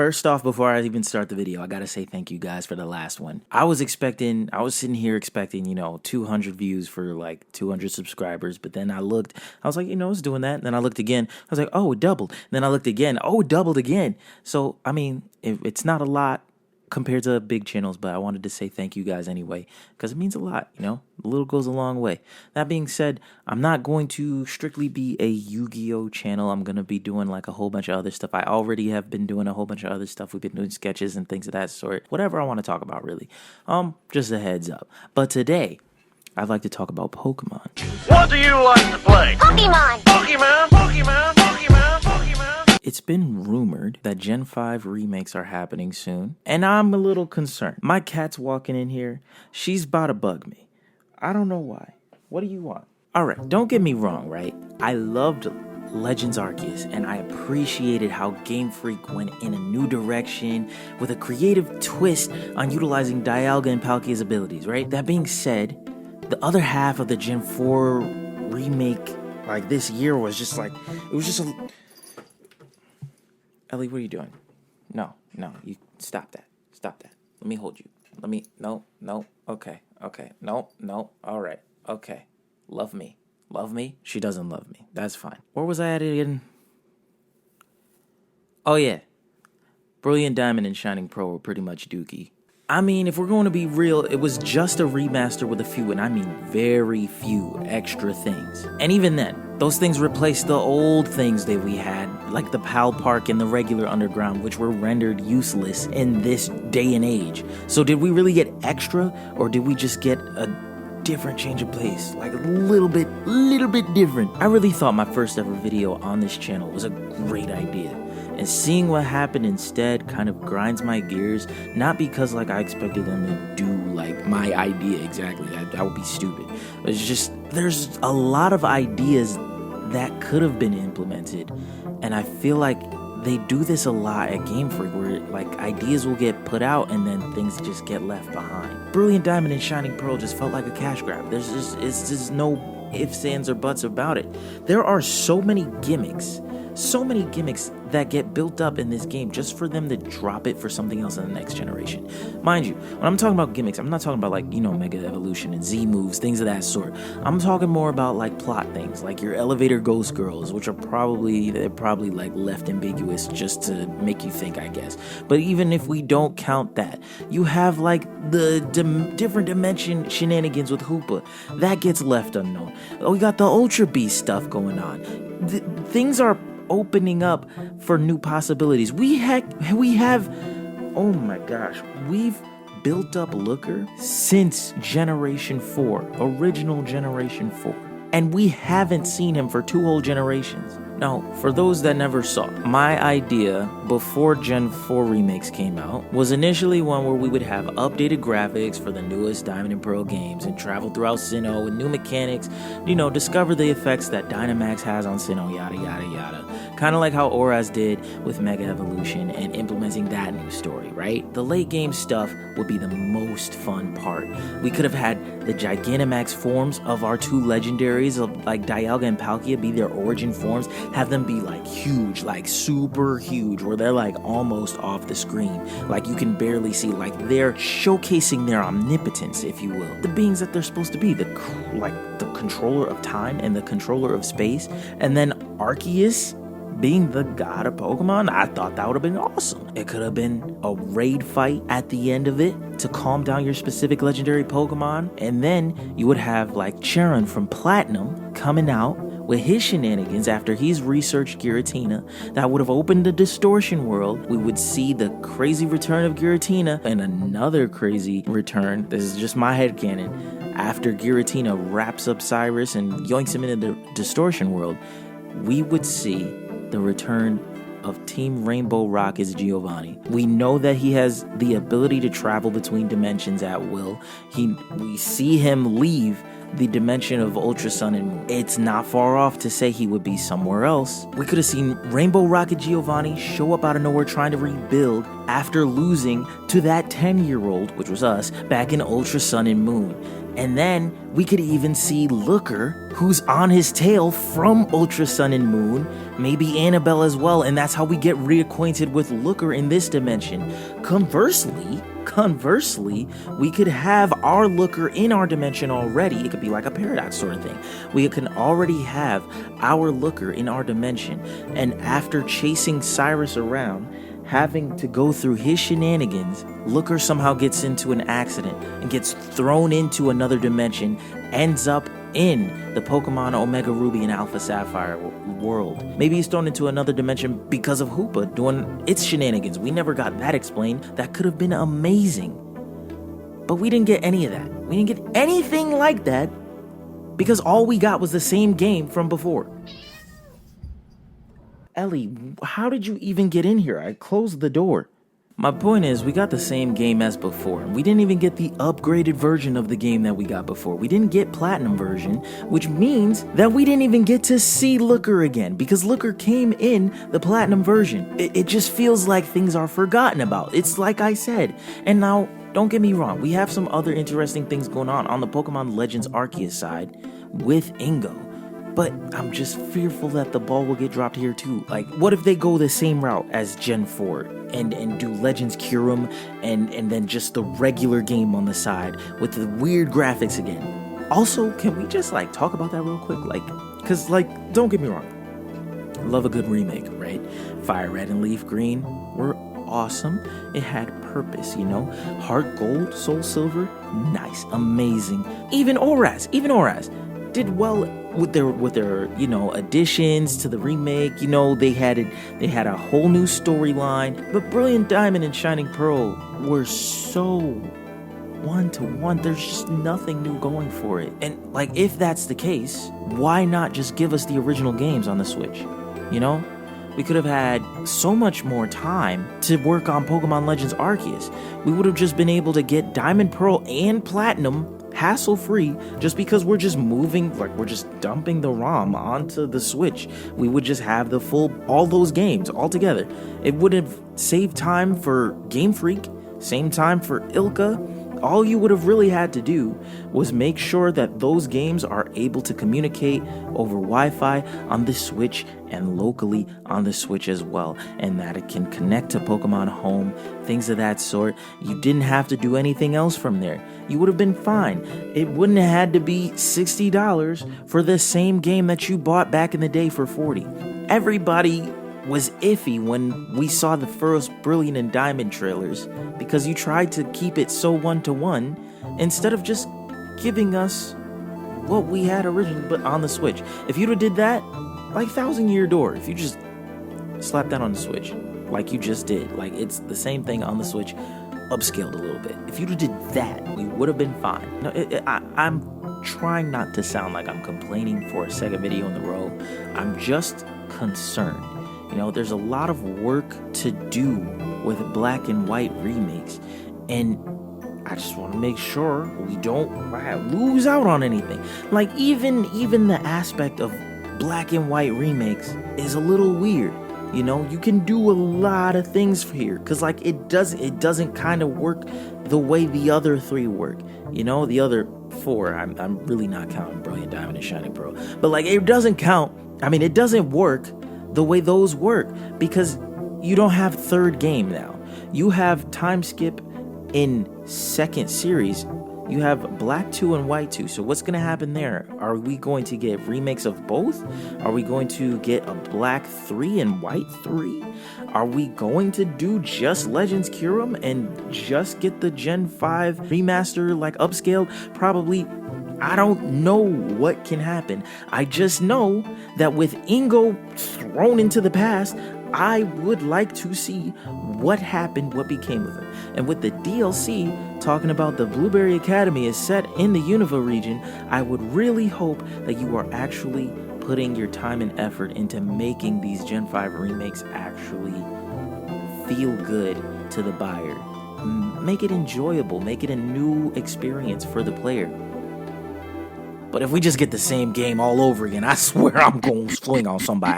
First off, before I even start the video, I gotta say thank you guys for the last one. I was sitting here expecting, 200 views for like 200 subscribers, but then I was like, it's doing that. And then I looked again, I was like, oh, it doubled. And then I looked again, oh, it doubled again. So, I mean, it's not a lot compared to big channels, but I wanted to say thank you guys anyway, because it means a lot, a little goes a long way. That being said, I'm not going to strictly be a Yu-Gi-Oh channel. I'm going to be doing like a whole bunch of other stuff. I already have been doing a whole bunch of other stuff. We've been doing sketches and things of that sort. Whatever I want to talk about, really. Just a heads up. But today, I'd like to talk about Pokemon. What do you like to play? Pokemon! Pokemon! Pokemon! Pokemon! Pokemon! It's been rumored that Gen 5 remakes are happening soon, and I'm a little concerned. My cat's walking in here. She's about to bug me. I don't know why. What do you want? Alright, don't get me wrong, right? I loved Legends Arceus, and I appreciated how Game Freak went in a new direction with a creative twist on utilizing Dialga and Palkia's abilities, right? That being said, the other half of the Gen 4 remake, like this year, was just like, it was just a... Ellie, what are you doing? No, you stop that. Let me hold you. No, okay, no, all right, okay. Love me? She doesn't love me. That's fine. Where was I at again? Oh yeah. Brilliant Diamond and Shining Pearl were pretty much dookie. I mean, if we're going to be real, it was just a remaster with a few, and I mean very few, extra things. And even then, those things replaced the old things that we had, like the PAL Park and the regular Underground, which were rendered useless in this day and age. So did we really get extra, or did we just get a different change of pace? Like a little bit different. I really thought my first ever video on this channel was a great idea. And seeing what happened instead kind of grinds my gears, not because like I expected them to do like my idea exactly, that would be stupid. It's just, there's a lot of ideas that could have been implemented, and I feel like they do this a lot at Game Freak, where like ideas will get put out and then things just get left behind. Brilliant Diamond and Shining Pearl just felt like a cash grab. It's just no ifs, ands, or buts about it. There are so many gimmicks that get built up in this game just for them to drop it for something else in the next generation. Mind you, when I'm talking about gimmicks, I'm not talking about like, Mega Evolution and Z moves, things of that sort. I'm talking more about like plot things, like your elevator ghost girls, which are probably like left ambiguous just to make you think, I guess. But even if we don't count that, you have like the different dimension shenanigans with Hoopa. That gets left unknown. We got the Ultra Beast stuff going on. Things are opening up for new possibilities. We have, oh my gosh, we've built up Looker since Generation 4, original Generation 4. And we haven't seen him for 2 whole generations. Now, for those that never saw, my idea before Gen 4 remakes came out was initially one where we would have updated graphics for the newest Diamond and Pearl games and travel throughout Sinnoh with new mechanics, discover the effects that Dynamax has on Sinnoh, yada yada yada. Kind of like how Oraz did with Mega Evolution and implementing that new story, right? The late game stuff would be the most fun part. We could have had the Gigantamax forms of our 2 legendaries of like Dialga and Palkia be their origin forms, have them be like huge, like super huge, where they're like almost off the screen, like you can barely see, like they're showcasing their omnipotence, if you will. The beings that they're supposed to be, the controller of time and the controller of space, and then Arceus being the god of Pokemon. I thought that would have been awesome. It could have been a raid fight at the end of it to calm down your specific legendary Pokemon, and then you would have like Charon from Platinum coming out with his shenanigans after he's researched Giratina. That would have opened the distortion world. We would see the crazy return of Giratina and another crazy return. This is just my headcanon. After Giratina wraps up Cyrus and yoinks him into the distortion world, we would see the return of Team Rainbow Rocket's Giovanni. We know that he has the ability to travel between dimensions at will. We see him leave the dimension of Ultra Sun and Moon. It's not far off to say he would be somewhere else. We could have seen Rainbow Rocket Giovanni show up out of nowhere trying to rebuild after losing to that 10-year-old, which was us, back in Ultra Sun and Moon. And then we could even see Looker, who's on his tail from Ultra Sun and Moon, maybe Annabelle as well, and that's how we get reacquainted with Looker in this dimension. Conversely, we could have our Looker in our dimension already. It could be like a paradox sort of thing. We can already have our Looker in our dimension, and after chasing Cyrus around, having to go through his shenanigans, Looker somehow gets into an accident and gets thrown into another dimension, ends up in the Pokemon Omega Ruby and Alpha Sapphire world. Maybe he's thrown into another dimension because of Hoopa doing its shenanigans. We never got that explained. That could have been amazing. But we didn't get any of that. We didn't get anything like that because all we got was the same game from before. Ellie, how did you even get in here? I closed the door. My point is, we got the same game as before. We didn't even get the upgraded version of the game that we got before. We didn't get Platinum version, which means that we didn't even get to see Looker again, because Looker came in the Platinum version. It just feels like things are forgotten about. It's like I said. And now, don't get me wrong, we have some other interesting things going on the Pokemon Legends Arceus side with Ingo. But I'm just fearful that the ball will get dropped here too. Like, what if they go the same route as Gen 4 and do Legends Kyurem and then just the regular game on the side with the weird graphics again? Also, can we just talk about that real quick? Cause don't get me wrong, I love a good remake, right? Fire Red and Leaf Green were awesome. It had purpose, Heart Gold, Soul Silver, nice, amazing. Even Oras did well with their additions to the remake. They had a whole new storyline. But Brilliant Diamond and Shining Pearl were so one-to-one. There's just nothing new going for it. And if that's the case, why not just give us the original games on the Switch? We could have had so much more time to work on Pokemon Legends Arceus. We would have just been able to get Diamond, Pearl, and Platinum hassle-free just because we're just we're just dumping the ROM onto the Switch. We would just have all those games all together. It would have saved time for Game Freak, same time for Ilka. All you would have really had to do was make sure that those games are able to communicate over Wi-Fi on the Switch and locally on the Switch as well, and that it can connect to Pokemon Home, things of that sort. You didn't have to do anything else from there. You would have been fine. It wouldn't have had to be $60 for the same game that you bought back in the day for $40. Everybody was iffy when we saw the first Brilliant and Diamond trailers because you tried to keep it so one-to-one instead of just giving us what we had originally but on the Switch. If you'd have did that, Thousand Year Door, if you just slap that on the Switch like you just did, it's the same thing on the Switch, upscaled a little bit. If you'd have did that, we would have been fine. I'm trying not to sound like I'm complaining for a second video in a row. I'm just concerned. There's a lot of work to do with black and white remakes, and I just want to make sure we don't lose out on anything. Even the aspect of black and white remakes is a little weird. You can do a lot of things here because it doesn't kind of work the way the other three work. The other four, I'm really not counting Brilliant Diamond and Shining Pearl, but it doesn't count. It doesn't work the way those work because you don't have third game now. You have time skip in second series. You have Black 2 and White 2. So what's going to happen there? Are we going to get remakes of both? Are we going to get a Black 3 and White 3? Are we going to do just Legends Kyurem and just get the Gen 5 remaster upscaled? Probably. I don't know what can happen. I just know that with Ingo thrown into the past, I would like to see what happened, what became of him. And with the DLC talking about the Blueberry Academy is set in the Unova region, I would really hope that you are actually putting your time and effort into making these Gen 5 remakes actually feel good to the buyer. Make it enjoyable, make it a new experience for the player. But if we just get the same game all over again, I swear I'm going to swing on somebody.